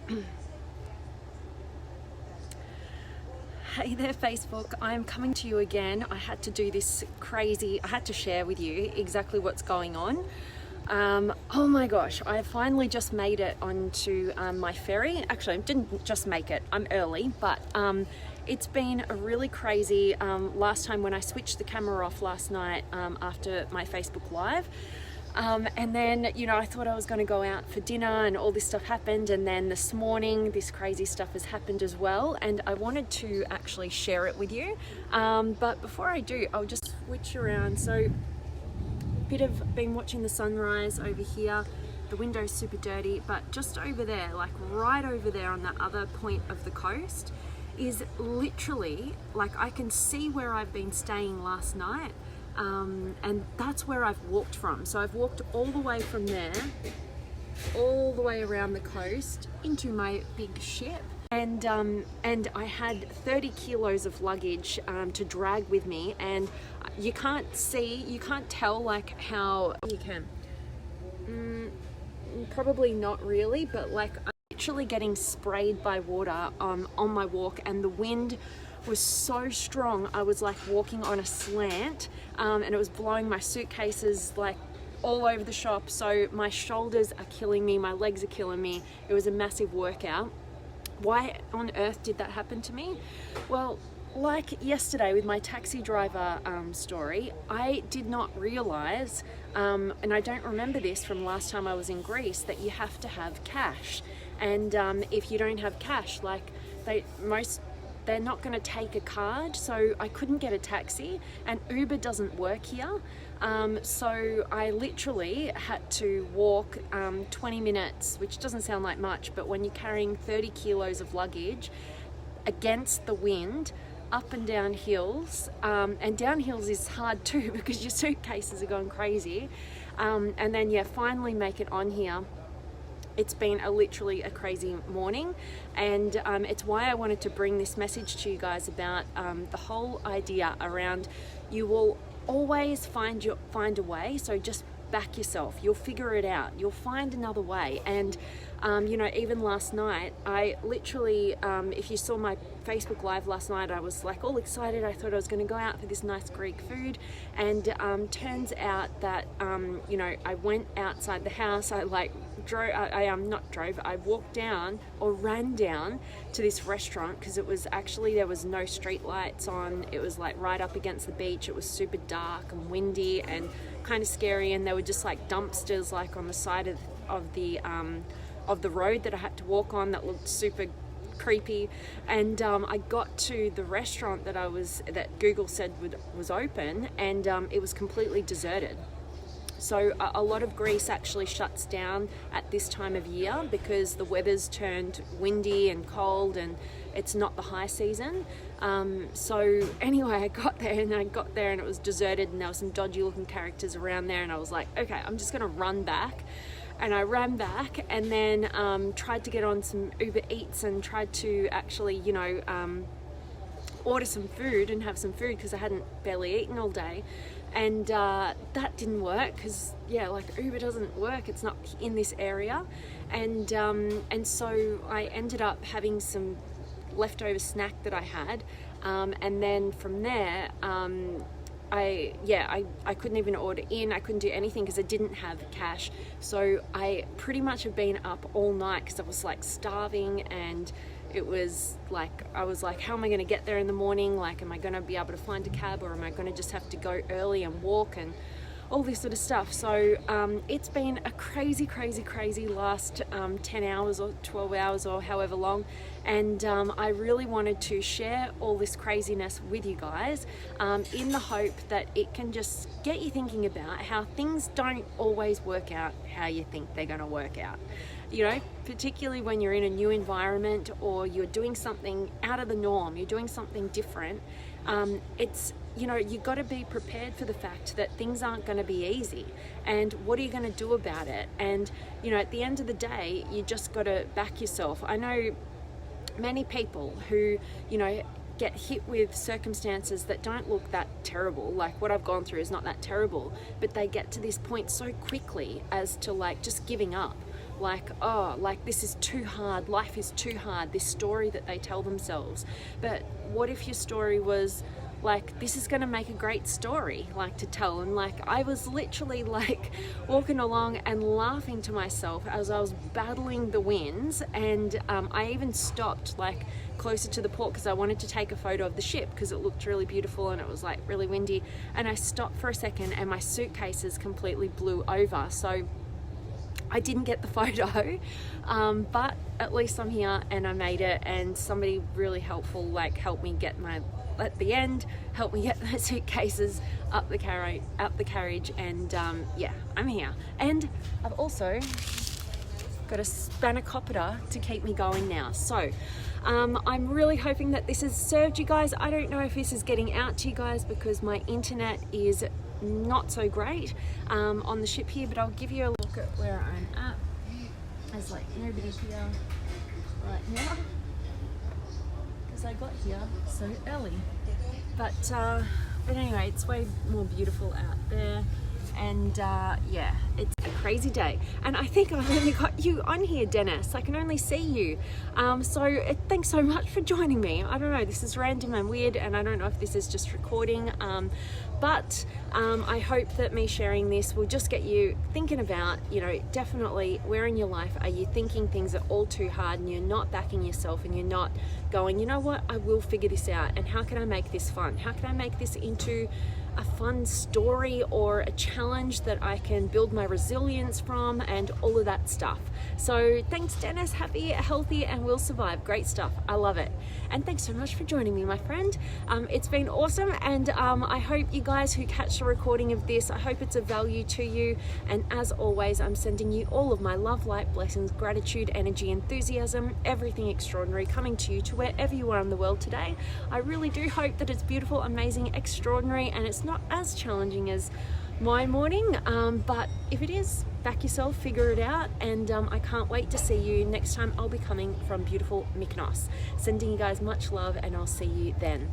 Hey there Facebook, I'm coming to you again. I had to do this I had to share with you exactly what's going on. Oh my gosh, I finally just made it onto my ferry. Actually, I didn't just make it, I'm early, but it's been a really crazy last time when I switched the camera off last night after my Facebook Live. And then, you know, I thought I was going to go out for dinner and all this stuff happened, and then this morning this crazy stuff has happened as well, and I wanted to actually share it with you. But before I do, I'll just switch around. So been watching the sunrise over here. The window's super dirty, but just over there, like right over there on the other point of the coast, is literally, like, I can see where I've been staying last night. And that's where I've walked from. So I've walked all the way from there, all the way around the coast into my big ship. And I had 30 kilos of luggage to drag with me, and you can't tell like how you can. Probably not really, but like I'm literally getting sprayed by water on my walk, and the wind was so strong. I was like walking on a slant, and it was blowing my suitcases like all over the shop. So my shoulders are killing me, my legs are killing me. It was a massive workout. Why on earth did that happen to me? Well, like yesterday with my taxi driver story, I did not realize, and I don't remember this from last time I was in Greece, that you have to have cash. And if you don't have cash, like they're not going to take a card, so I couldn't get a taxi, and Uber doesn't work here. So I literally had to walk 20 minutes, which doesn't sound like much, but when you're carrying 30 kilos of luggage against the wind, up and down hills, and down hills is hard too because your suitcases are going crazy, and then finally make it on here. It's been literally a crazy morning, and it's why I wanted to bring this message to you guys about the whole idea around you will always find a way. So just back yourself. You'll figure it out. You'll find another way. And you know, even last night, I literally, if you saw my Facebook Live last night, I was like all excited. I thought I was going to go out for this nice Greek food, and turns out that you know, I went outside the house. I walked down or ran down to this restaurant because it was actually, there was no street lights on. It was like right up against the beach. It was super dark and windy and kind of scary, and there were just like dumpsters like on the side of the road that I had to walk on that looked super creepy. And I got to the restaurant that Google said was open, and it was completely deserted. So a lot of Greece actually shuts down at this time of year because the weather's turned windy and cold, and it's not the high season. So anyway, I got there and it was deserted, and there were some dodgy looking characters around there, and I was like, okay, I'm just gonna run back. And I ran back, and then tried to get on some Uber Eats and tried to actually, you know, order some food and have some food because I hadn't barely eaten all day. And that didn't work because, yeah, like Uber doesn't work. It's not in this area. And so I ended up having some leftover snack that I had. And then from there, I couldn't even order in. I couldn't do anything because I didn't have cash. So I pretty much have been up all night because I was like starving, and it was like, I was like, how am I going to get there in the morning? Like, am I going to be able to find a cab, or am I going to just have to go early and walk and all this sort of stuff? So it's been a crazy last 10 hours or 12 hours or however long. And I really wanted to share all this craziness with you guys in the hope that it can just get you thinking about how things don't always work out how you think they're going to work out. You know, particularly when you're in a new environment or you're doing something out of the norm, you're doing something different. It's, you know, you got to be prepared for the fact that things aren't going to be easy, and what are you going to do about it? And, you know, at the end of the day, you just got to back yourself. I know many people who, you know, get hit with circumstances that don't look that terrible. Like what I've gone through is not that terrible, but they get to this point so quickly as to like just giving up. like, oh, like this is too hard, life is too hard, this story that they tell themselves. But what if your story was like, this is going to make a great story, like, to tell? And like, I was literally like walking along and laughing to myself as I was battling the winds, and I even stopped like closer to the port because I wanted to take a photo of the ship because it looked really beautiful and it was like really windy, and I stopped for a second and my suitcases completely blew over, so I didn't get the photo, but at least I'm here and I made it, and somebody really helpful like helped me get my, at the end, helped me get my suitcases up the carriage, and yeah, I'm here. And I've also got a spanakopter to keep me going now. So I'm really hoping that this has served you guys. I don't know if this is getting out to you guys because my internet is not so great on the ship here, but I'll give you a look at where I'm at. There's like nobody here right now because I got here so early, but anyway, it's way more beautiful out there. And yeah, it's a crazy day, and I think I've only got you on here, Dennis. I can only see you, so thanks so much for joining me. I don't know, this is random and weird, and I don't know if this is just recording, but I hope that me sharing this will just get you thinking about, you know, definitely where in your life are you thinking things are all too hard and you're not backing yourself, and you're not going, you know what, I will figure this out, and how can I make this fun? How can I make this into a fun story or a challenge that I can build my resilience from, and all of that stuff. So thanks, Dennis. Happy, healthy, and will survive. Great stuff. I love it. And thanks so much for joining me, my friend. It's been awesome, and I hope you guys who catch the recording of this, I hope it's of value to you. And as always, I'm sending you all of my love, light, blessings, gratitude, energy, enthusiasm, everything extraordinary coming to you to wherever you are in the world today. I really do hope that it's beautiful, amazing, extraordinary, and it's not as challenging as my morning, but if it is, back yourself, figure it out, and I can't wait to see you next time. I'll be coming from beautiful Mykonos. Sending you guys much love, and I'll see you then.